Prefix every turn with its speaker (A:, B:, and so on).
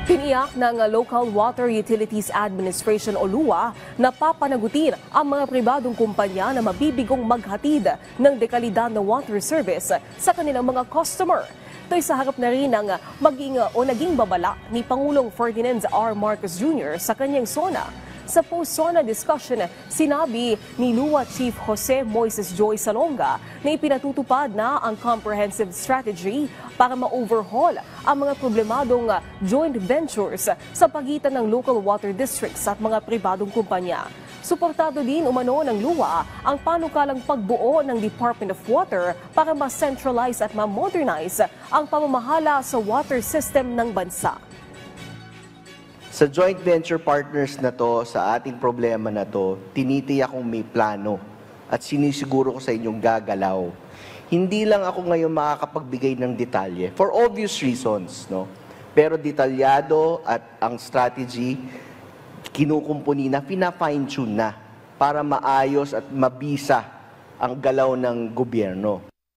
A: Tiniyak ng Local Water Utilities Administration o LUA na papanagutin ang mga pribadong kumpanya na mabibigong maghatid ng dekalidad na water service sa kanilang mga customer. Ito'y sa harap na rin ng naging babala ni Pangulong Ferdinand R. Marcos Jr. sa kanyang SONA. Sa post-SONA discussion, sinabi ni LUA Chief Jose Moises Joy Salonga na ipinatutupad na ang comprehensive strategy para ma-overhaul ang mga problemadong joint ventures sa pagitan ng local water districts at mga pribadong kumpanya. Suportado din umano ng LUA ang panukalang pagbuo ng Department of Water para ma-centralize at ma-modernize ang pamamahala sa water system ng bansa.
B: Sa joint venture partners na to, sa ating problema na to, tinitiyak kong may plano at sinisiguro ko sa inyong gagalaw. Hindi lang ako ngayon makakapagbigay ng detalye for obvious reasons, no? Pero detalyado at ang strategy kinukumpuni na, fina-fine-tune na para maayos at mabisa ang galaw ng gobyerno.